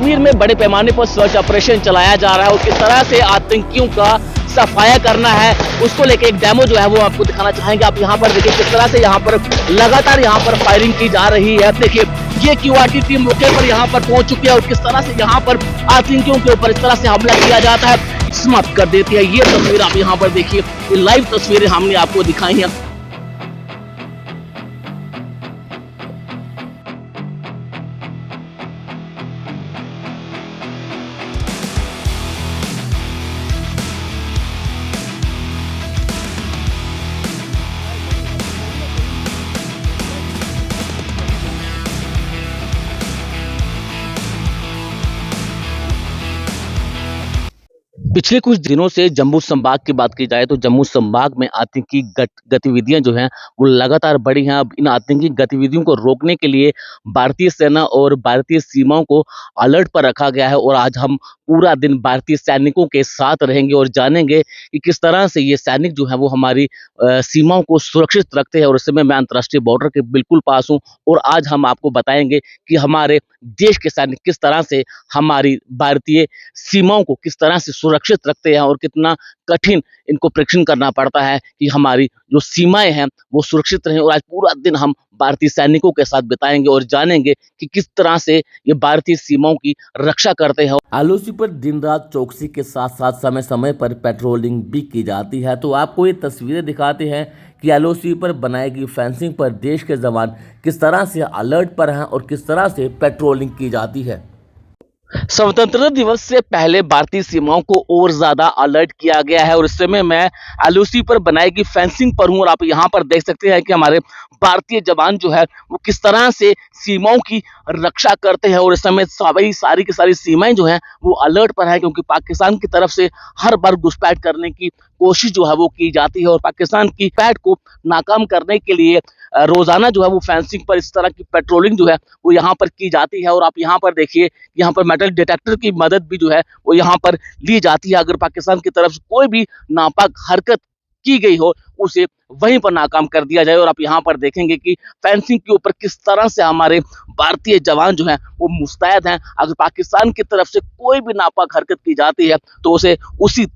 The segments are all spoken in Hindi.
कश्मीर में बड़े पैमाने पर सर्च ऑपरेशन चलाया जा रहा है और किस तरह से आतंकियों का सफाया करना है उसको लेके एक डेमो जो है वो आपको दिखाना चाहेंगे। आप यहाँ पर देखिए किस तरह से यहाँ पर लगातार यहाँ पर फायरिंग की जा रही है। देखिए ये क्यूआरटी टीम मौके पर यहाँ पर पहुंच चुकी है और किस तरह से यहाँ पर आतंकियों के ऊपर इस तरह से हमला किया जाता है, समाप्त कर देती है। ये तस्वीर आप यहाँ पर देखिए, ये लाइव तस्वीरें हमने आपको दिखाई हैं। पिछले कुछ दिनों से जम्मू संभाग की बात की जाए तो जम्मू संभाग में आतंकी गतिविधियां जो हैं वो लगातार बढ़ी हैं। अब इन आतंकी गतिविधियों को रोकने के लिए भारतीय सेना और भारतीय सीमाओं को अलर्ट पर रखा गया है और आज हम पूरा दिन भारतीय सैनिकों के साथ रहेंगे और जानेंगे कि किस तरह से ये सैनिक जो है वो हमारी सीमाओं को सुरक्षित रखते हैं। और इस समय मैं अंतर्राष्ट्रीय बॉर्डर के बिल्कुल पास हूँ और आज हम आपको बताएंगे कि हमारे देश के सैनिक किस तरह से हमारी भारतीय सीमाओं को किस तरह से सुरक्षित रखते हैं और कितना कठिन इनको परीक्षण करना पड़ता है कि हमारी जो सीमाएं हैं वो सुरक्षित रहें। और आज पूरा दिन हम भारतीय सैनिकों के साथ बिताएंगे और जानेंगे कि किस तरह से ये भारतीय सीमाओं की रक्षा करते हैं। एलओसी पर दिन रात चौकसी के साथ साथ समय समय पर पेट्रोलिंग भी की जाती है। तो आपको ये तस्वीरें दिखाते हैं कि एलओसी पर बनाई गई फेंसिंग पर देश के जवान किस तरह से अलर्ट पर हैं और किस तरह से पेट्रोलिंग की जाती है। स्वतंत्रता दिवस से पहले भारतीय सीमाओं को और ज्यादा अलर्ट किया गया है और इस समय मैं एलओसी पर बनाई गई फेंसिंग पर हूं और आप यहां पर देख सकते हैं कि हमारे भारतीय जवान जो है वो किस तरह से सीमाओं की रक्षा करते हैं। और इस समय सारी की सारी सीमाएं जो हैं वो अलर्ट पर है क्योंकि पाकिस्तान की तरफ से हर बार घुसपैठ करने की कोशिश जो है वो की जाती है और पाकिस्तान की पैठ को नाकाम करने के लिए रोजाना जो है वो फेंसिंग पर इस तरह की पेट्रोलिंग जो है वो यहाँ पर की जाती है। और आप यहाँ पर देखिए, यहाँ पर मेटल डिटेक्टर की मदद भी जो है वो यहाँ पर ली जाती है। अगर पाकिस्तान की तरफ से कोई भी नापाक हरकत की गई हो उसे वहीं पर नाकाम कर दिया जाए। और आप यहाँ पर देखेंगे कि फेंसिंग के ऊपर किस तरह से हमारे भारतीय जवान जो हैं वो मुस्तैद हैं। अगर पाकिस्तान की तरफ से कोई भी नापाक हरकत की जाती है तो उसे उसी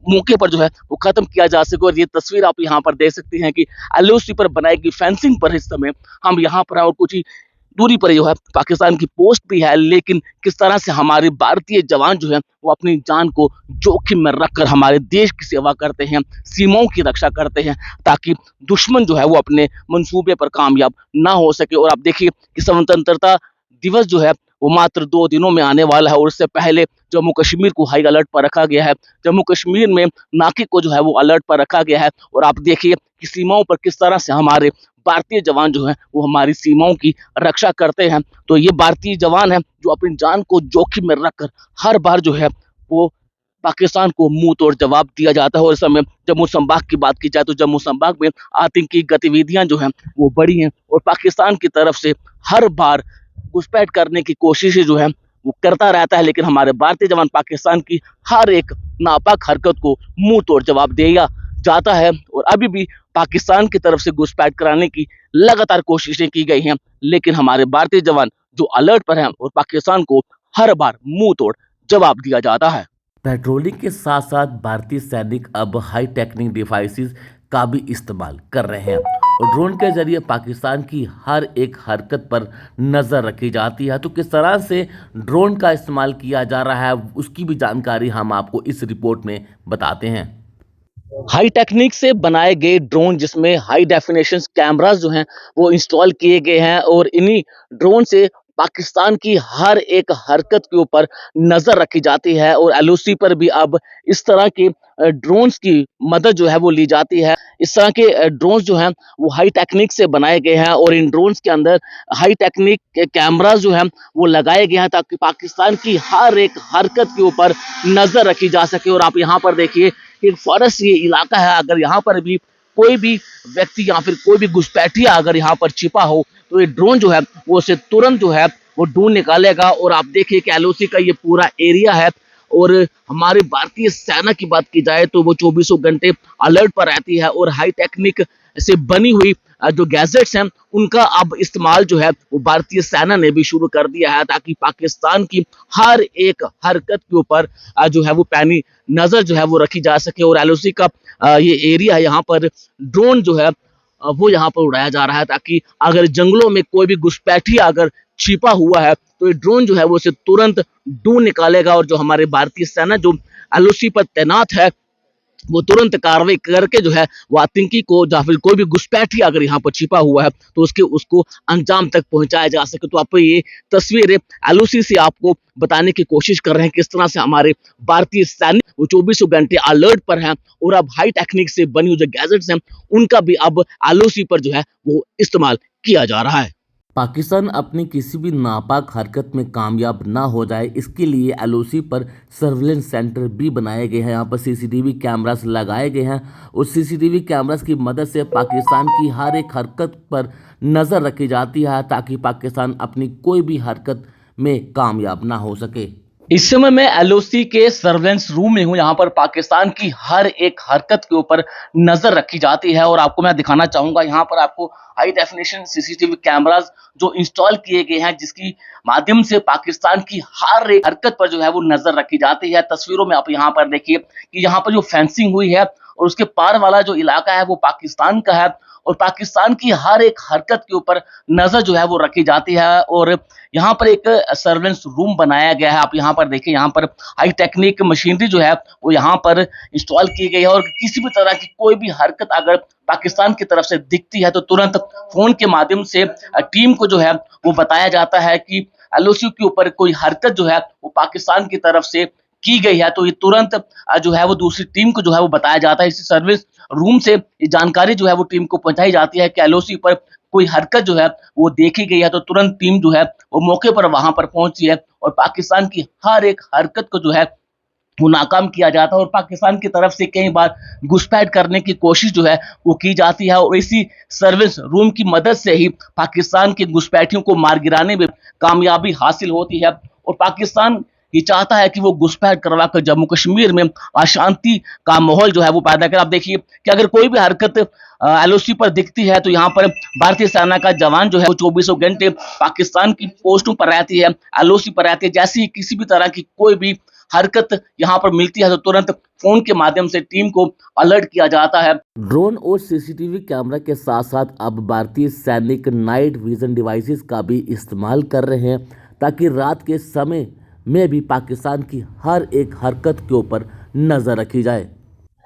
मौके पर जो है वो खत्म किया जा सके। और ये तस्वीर आप यहाँ पर देख सकते हैं कि एलओसी पर बनाई गई फेंसिंग पर इस समय हम यहाँ पर हैं और कुछ ही दूरी पर जो है पाकिस्तान की पोस्ट भी है, लेकिन किस तरह से हमारे भारतीय जवान जो है वो अपनी जान को जोखिम में रखकर हमारे देश की सेवा करते हैं, सीमाओं की रक्षा करते हैं ताकि दुश्मन जो है वो अपने मंसूबे पर कामयाब ना हो सके। और आप देखिए कि स्वतंत्रता दिवस जो है वो मात्र 2 दिनों में आने वाला है और इससे पहले जम्मू कश्मीर को हाई अलर्ट पर रखा गया है। जम्मू कश्मीर में नाके को जो है वो अलर्ट पर रखा गया है और आप देखिए कि सीमाओं पर किस तरह से हमारे भारतीय जवान जो हैं वो हमारी सीमाओं की रक्षा करते हैं। तो ये भारतीय जवान हैं जो अपनी जान को जोखिम में रखकर हर बार जो है वो पाकिस्तान को मुंह तोड़ जवाब दिया जाता है। और इस समय जम्मू संभाग की बात की जाए तो जम्मू संभाग में आतंकी गतिविधियां जो हैं वो बढ़ी हैं और पाकिस्तान की तरफ से हर बार घुसपैठ करने की कोशिशें जो है वो करता रहता है, लेकिन हमारे भारतीय जवान पाकिस्तान की हर एक नापाक हरकत को मुंह तोड़ जवाब दिया जाता है। और अभी भी पाकिस्तान की तरफ से घुसपैठ कराने की लगातार कोशिशें की गई हैं, लेकिन हमारे भारतीय जवान जो अलर्ट पर हैं और पाकिस्तान को हर बार मुंह तोड़ जवाब दिया जाता है। पेट्रोलिंग के साथ साथ भारतीय सैनिक अब हाई टेक्निक डिवाइसेस का भी इस्तेमाल कर रहे हैं और ड्रोन के जरिए पाकिस्तान की हर एक हरकत पर नज़र रखी जाती है। तो किस तरह से ड्रोन का इस्तेमाल किया जा रहा है उसकी भी जानकारी हम आपको इस रिपोर्ट में बताते हैं। हाई टेक्निक से बनाए गए ड्रोन जिसमें हाई डेफिनेशन कैमरास जो हैं वो इंस्टॉल किए गए हैं और इन्हीं ड्रोन से पाकिस्तान की हर एक हरकत के ऊपर नजर रखी जाती है। और एलओसी पर भी अब इस तरह के ड्रोन्स की मदद जो है वो ली जाती है। इस तरह के ड्रोन्स जो हैं वो हाई टेक्निक से बनाए गए हैं और इन ड्रोन्स के अंदर हाई टेक्निक के कैमरास जो हैं वो लगाए गए हैं ताकि पाकिस्तान की हर एक हरकत के ऊपर नजर रखी जा सके। और आप यहाँ पर देखिए कि फॉरेस्ट ये इलाका है, अगर यहाँ पर भी कोई भी व्यक्ति या फिर कोई भी घुसपैठिया अगर यहाँ पर छिपा हो तो ये ड्रोन जो है वो उसे तुरंत जो है वो ढूंढ निकालेगा। और आप देखिए कि एलओसी का ये पूरा एरिया है और हमारी भारतीय सेना की बात की जाए तो वो 24 घंटे अलर्ट पर रहती है और हाई टेक्निक से बनी हुई जो गैजेट्स हैं उनका अब इस्तेमाल जो है वो भारतीय सेना ने भी शुरू कर दिया है, ताकि पाकिस्तान की हर एक हरकत के ऊपर जो है वो पैनी नजर जो है वो रखी जा सके। और एलओसी का ये एरिया है, यहाँ पर ड्रोन जो है वो यहाँ पर उड़ाया जा रहा है, ताकि अगर जंगलों में कोई भी घुसपैठिया अगर छिपा हुआ है तो ये ड्रोन जो है वो उसे तुरंत ढूंढ निकालेगा, और जो हमारे भारतीय सेना जो एलओसी पर तैनात है वो तुरंत कार्रवाई करके जो है वो आतंकी को या फिर कोई भी घुसपैठिया अगर यहाँ पर छिपा हुआ है तो उसको अंजाम तक पहुंचाया जा सके। तो आपको ये तस्वीरें एलओसी से आपको बताने की कोशिश कर रहे हैं किस तरह से हमारे भारतीय सैनिक वो 24 घंटे अलर्ट पर हैं, और अब हाई टेक्निक से बनी हुई जो गैजेट्स हैं उनका भी अब एलओसी पर जो है वो इस्तेमाल किया जा रहा है। पाकिस्तान अपनी किसी भी नापाक हरकत में कामयाब ना हो जाए, इसके लिए एलओसी पर सर्विलेंस सेंटर भी बनाए गए हैं। यहाँ पर सीसीटीवी कैमरास लगाए गए हैं और सीसीटीवी कैमरास की मदद से पाकिस्तान की हर एक हरकत पर नज़र रखी जाती है, ताकि पाकिस्तान अपनी कोई भी हरकत में कामयाब ना हो सके। इस समय मैं एलओसी के सर्वेलेंस रूम में हूं। यहाँ पर पाकिस्तान की हर एक हरकत के ऊपर नजर रखी जाती है, और आपको मैं दिखाना चाहूंगा यहाँ पर आपको हाई डेफिनेशन सीसीटीवी कैमरास जो इंस्टॉल किए गए हैं, जिसकी माध्यम से पाकिस्तान की हर एक हरकत पर जो है वो नजर रखी जाती है। तस्वीरों में आप यहाँ पर देखिए कि यहाँ पर जो फेंसिंग हुई है और उसके पार वाला जो इलाका है वो पाकिस्तान का है, और पाकिस्तान की हर एक हरकत के ऊपर नजर जो है वो रखी जाती है। और यहाँ पर एक सर्वेलेंस रूम बनाया गया है। आप यहाँ पर देखिए, यहाँ पर हाई टेक्निक मशीनरी जो है वो यहाँ पर इंस्टॉल की गई है, और किसी भी तरह की कोई भी हरकत अगर पाकिस्तान की तरफ से दिखती है तो तुरंत फोन के माध्यम से टीम को जो है वो बताया जाता है कि एलओसी के ऊपर कोई हरकत जो है वो पाकिस्तान की तरफ से की गई है, तो ये तुरंत जो है वो दूसरी टीम को जो है वो बताया जाता है। इसी सर्विस रूम से ये जानकारी जो है वो टीम को पहुंचाई जाती है कि एलओसी पर कोई हरकत जो है वो देखी गई है, तो तुरंत टीम जो है वो मौके पर वहां पर पहुंचती है और पाकिस्तान की हर एक हरकत को जो है वो नाकाम किया जाता है। और पाकिस्तान की तरफ से कई बार घुसपैठ करने की कोशिश जो है वो की जाती है, और इसी सर्विस रूम की मदद से ही पाकिस्तान के घुसपैठियों को मार गिराने में कामयाबी हासिल होती है। और पाकिस्तान ये चाहता है कि वो घुसपैठ करवा कर जम्मू कश्मीर में अशांति का माहौल जो है वो पैदा करे। आप देखिए कि अगर कोई भी हरकत एलओसी पर दिखती है तो यहाँ पर भारतीय सेना का जवान जो है वो 24 घंटे पाकिस्तान की पोस्टों पर रहती है, एलओसी पर रहती है। जैसे ही किसी भी तरह की कोई भी हरकत यहाँ पर मिलती है तो तुरंत फोन के माध्यम से टीम को अलर्ट किया जाता है। ड्रोन और सीसीटीवी कैमरा के साथ साथ अब भारतीय सैनिक नाइट विजन डिवाइसेस का भी इस्तेमाल कर रहे हैं, ताकि रात के समय में भी पाकिस्तान की हर एक हरकत के ऊपर नजर रखी जाए।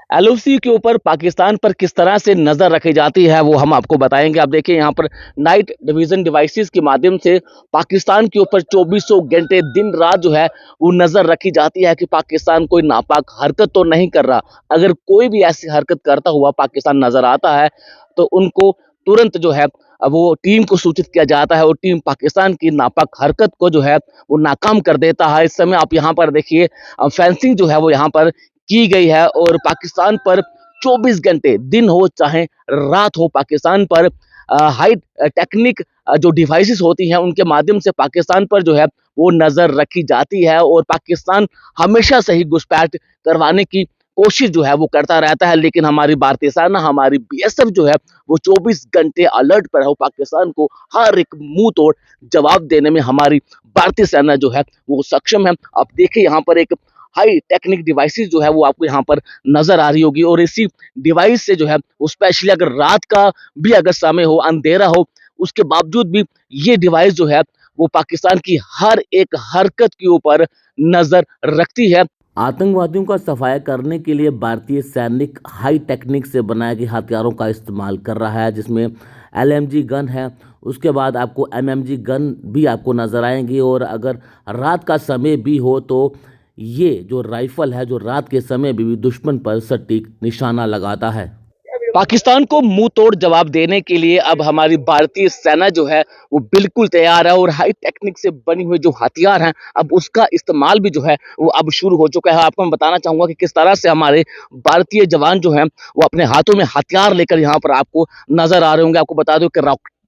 एलओसी के ऊपर पाकिस्तान पर किस तरह से नजर रखी जाती है वो हम आपको बताएंगे। आप देखिए यहाँ पर नाइट डिवीजन डिवाइसेस के माध्यम से पाकिस्तान के ऊपर 24 घंटे दिन रात जो है वो नजर रखी जाती है कि पाकिस्तान कोई नापाक हरकत तो नहीं कर रहा। अगर कोई भी ऐसी हरकत करता हुआ पाकिस्तान नजर आता है तो उनको तुरंत जो है वो टीम को सूचित किया जाता है, और टीम पाकिस्तान की नापाक हरकत को जो है वो नाकाम कर देता है। इस समय आप यहाँ पर देखिए फेंसिंग जो है वो यहाँ पर की गई है, और पाकिस्तान पर 24 घंटे दिन हो चाहे रात हो पाकिस्तान पर हाई टेक्निक जो डिवाइसेस होती हैं उनके माध्यम से पाकिस्तान पर जो है वो नजर रखी जाती है, और पाकिस्तान हमेशा से ही घुसपैठ करवाने की कोशिश जो है वो करता रहता है। लेकिन हमारी भारतीय सेना, हमारी बीएसएफ जो है वो 24 घंटे अलर्ट पर है। पाकिस्तान को हर एक मुंह तोड़ जवाब देने में हमारी भारतीय सेना जो है वो सक्षम है। आप देखिए यहाँ पर एक हाई टेक्निक डिवाइसेस जो है वो आपको यहाँ पर नजर आ रही होगी, और इसी डिवाइस से जो है वो स्पेशली अगर रात का भी अगर समय हो, अंधेरा हो, उसके बावजूद भी ये डिवाइस जो है वो पाकिस्तान की हर एक हरकत के ऊपर नजर रखती है। आतंकवादियों का सफाया करने के लिए भारतीय सैनिक हाई टेक्निक से बनाए गए हथियारों का इस्तेमाल कर रहा है, जिसमें एलएमजी गन है, उसके बाद आपको एमएमजी गन भी आपको नज़र आएंगी, और अगर रात का समय भी हो तो ये जो राइफल है जो रात के समय भी दुश्मन पर सटीक निशाना लगाता है। पाकिस्तान को मुंह तोड़ जवाब देने के लिए अब हमारी भारतीय सेना जो है वो बिल्कुल तैयार है, और हाई टेक्निक से बनी हुई जो हथियार हैं अब उसका इस्तेमाल भी जो है वो अब शुरू हो चुका है। आपको मैं बताना चाहूंगा कि किस तरह से हमारे भारतीय जवान जो हैं वो अपने हाथों में हथियार लेकर यहाँ पर आपको नजर आ रहे होंगे। आपको बता दूं कि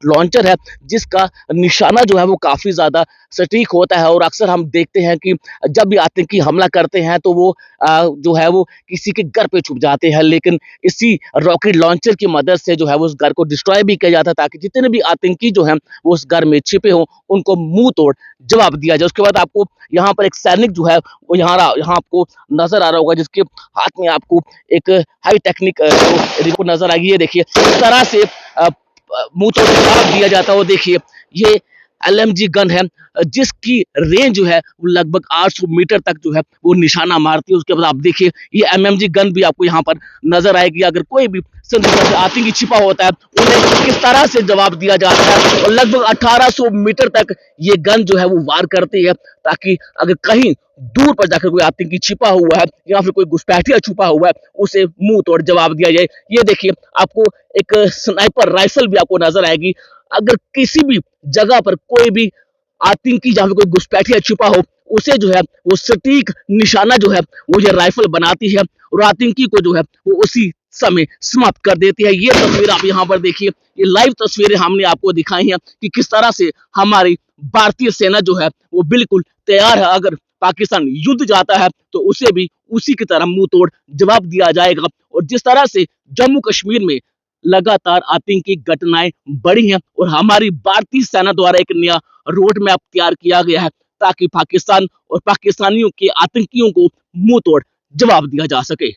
लॉन्चर है, जिसका निशाना जो है वो काफ़ी ज़्यादा सटीक होता है और अक्सर हम देखते हैं कि जब भी आतंकी हमला करते हैं तो वो जो है वो किसी के घर पे छुप जाते हैं, लेकिन इसी रॉकेट लॉन्चर की मदद से जो है वो उस घर को डिस्ट्रॉय भी किया जाता है, ताकि जितने भी आतंकी जो हैं वो उस घर में छिपे हों, उनको मुँह तोड़ जवाब दिया जाए। उसके बाद आपको यहाँ पर एक सैनिक जो है वो यहाँ आपको नज़र आ रहा होगा, जिसके हाथ में आपको एक हाई टेक्निक जो रिपोर्ट नज़र आएगी। ये देखिए इस तरह से मुँह तोड़ जवाब दिया जाता है। वो देखिए ये एलएमजी गन है, जिसकी रेंज जो है वो लगभग 800 मीटर तक जो है वो निशाना मारती है। उसके बाद आप देखिए ये एमएमजी गन भी आपको यहाँ पर नजर आएगी। अगर कोई भी संदिग्ध आतंकी छिपा होता है उन्हें किस तरह से जवाब दिया जाता है, और लगभग 1800 मीटर तक ये गन जो है वो वार करती है, ताकि अगर कहीं दूर पर जाकर कोई आतंकी छिपा हुआ है या फिर कोई घुसपैठिया छुपा हुआ है उसे मुंह तोड़ जवाब दिया जाए। ये देखिए आपको एक स्नाइपर राइफल भी आपको नजर आएगी। अगर किसी भी जगह पर कोई भी आतंकी जहां पे कोई घुसपैठिया छुपा हो, उसे जो है वो सटीक निशाना जो है वो ये राइफल बनाती है और आतंकी को जो है वो उसी समय समाप्त कर देती है। ये तस्वीर आप यहाँ पर देखिए, ये लाइव तस्वीरें हमने आपको दिखाई हैं कि किस तरह से हमारी भारतीय सेना जो है वो बिल्कुल तैयार है। अगर पाकिस्तान युद्ध जाता है तो उसे भी उसी की तरह मुंह तोड़ जवाब दिया जाएगा। और जिस तरह से जम्मू कश्मीर में लगातार आतंकी घटनाएं बढ़ी हैं और हमारी भारतीय सेना द्वारा एक नया रोड मैप तैयार किया गया है, ताकि पाकिस्तान और पाकिस्तानियों के आतंकियों को मुंह तोड़ जवाब दिया जा सके।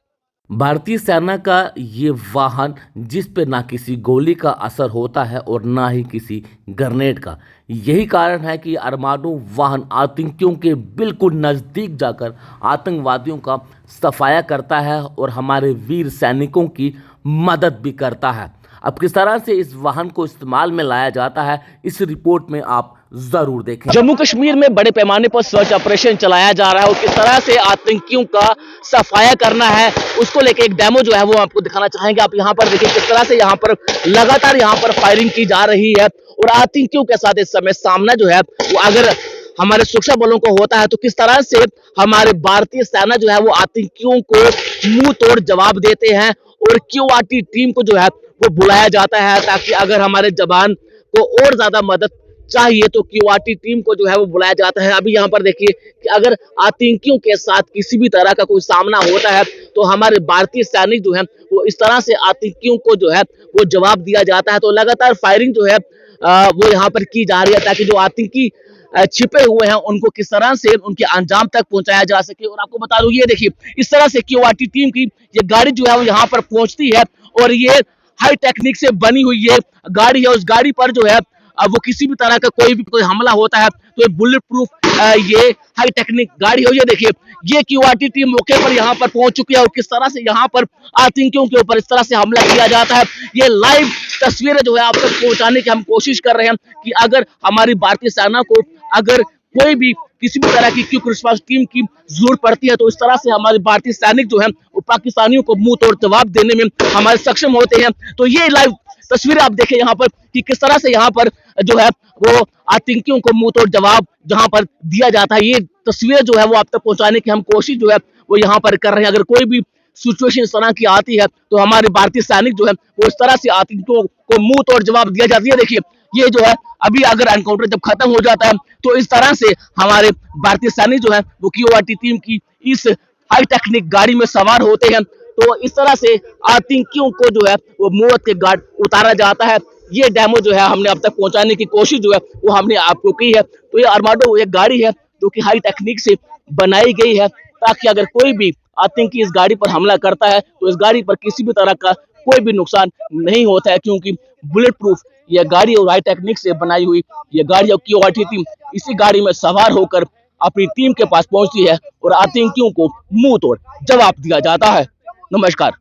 भारतीय सेना का ये वाहन, जिस पे ना किसी गोली का असर होता है और ना ही किसी ग्रेनेड का, यही कारण है कि अरमानो वाहन आतंकियों के बिल्कुल नज़दीक जाकर आतंकवादियों का सफाया करता है और हमारे वीर सैनिकों की मदद भी करता है। अब किस तरह से इस वाहन को इस्तेमाल में लाया जाता है, इस रिपोर्ट में आप जरूर देखें। जम्मू कश्मीर में बड़े पैमाने पर सर्च ऑपरेशन चलाया जा रहा है और किस तरह से आतंकियों का सफाया करना है उसको लेके एक डेमो जो है वो आपको दिखाना चाहेंगे। आप यहाँ पर देखिए किस तरह से यहाँ पर लगातार यहाँ पर फायरिंग की जा रही है और आतंकियों के साथ इस समय सामना जो है वो अगर हमारे सुरक्षा बलों को होता है तो किस तरह से हमारे भारतीय सेना जो है वो आतंकियों को मुंह तोड़ जवाब देते हैं और क्यूआरटी टीम को जो है वो बुलाया जाता है, ताकि अगर हमारे जवान को और ज्यादा मदद चाहिए तो क्यूआरटी टीम को जो है वो बुलाया जाता है। अभी यहाँ पर देखिए कि अगर आतंकियों के साथ किसी भी तरह का कोई सामना होता है तो हमारे भारतीय सैनिक जो है वो इस तरह से आतंकियों को जो है वो जवाब दिया जाता है। तो लगातार फायरिंग जो है वो यहाँ पर की जा रही है, ताकि जो आतंकी छिपे हुए हैं उनको किस तरह से उनके अंजाम तक पहुंचाया जा सके। और आपको बता दूं ये देखिए इस तरह से क्यूआरटी टीम की ये गाड़ी जो है वो यहाँ पर पहुंचती है और ये हाई टेक्निक से बनी हुई ये गाड़ी है। उस गाड़ी पर जो है वो किसी भी तरह का कोई हमला होता है तो ये बुलेट प्रूफ ये हाई टेक्निक गाड़ी हो। ये देखिए ये क्यूआरटी टीम मौके पर यहाँ पर पहुंच चुकी है और किस तरह से यहाँ पर आतंकियों के ऊपर इस तरह से हमला किया जाता है। ये लाइव तस्वीरें जो है आप तक पहुंचाने की हम कोशिश कर रहे हैं कि अगर हमारी भारतीय सेना को अगर कोई भी किसी भी तरह की क्विक रिस्पांस टीम की जरूरत पड़ती है तो इस तरह से हमारे भारतीय सैनिक जो है वो पाकिस्तानियों को मुंह तोड़ जवाब देने में हमारे सक्षम होते हैं। तो ये लाइव तस्वीरें आप देखें यहाँ पर कि किस तरह से यहाँ पर जो है वो आतंकियों को मुंह तोड़ जवाब जहाँ पर दिया जाता है। ये तस्वीरें जो है वो आप तक पहुंचाने की हम कोशिश जो है वो यहाँ पर कर रहे हैं। अगर कोई भी सिचुएशन इस तरह की आती है तो हमारे भारतीय सैनिक जो है वो इस तरह से आतंकियों को मुंह तोड़ जवाब दिया जाती है। देखिए ये जो है अभी अगर एनकाउंटर जब खत्म हो जाता है तो इस तरह से हमारे भारतीय सैनिक जो है वो क्यूआरटी टीम की इस हाई टेक्निक गाड़ी में सवार होते हैं। तो इस तरह से आतंकियों को जो है वो मौत के घाट उतारा जाता है। ये डेमो जो है हमने अब तक पहुंचाने की कोशिश जो है वो हमने आपको की है। तो ये अरमाडो एक गाड़ी है जो कि हाई टेक्निक से बनाई गई है, ताकि अगर कोई भी आतंकी इस गाड़ी पर हमला करता है तो इस गाड़ी पर किसी भी तरह का कोई भी नुकसान नहीं होता है, क्योंकि बुलेट प्रूफ यह गाड़ी और हाई टेक्निक से बनाई हुई ये गाड़ी और क्यूआरटी टीम इसी गाड़ी में सवार होकर अपनी टीम के पास पहुंचती है और आतंकियों को मुंह तोड़ जवाब दिया जाता है। नमस्कार।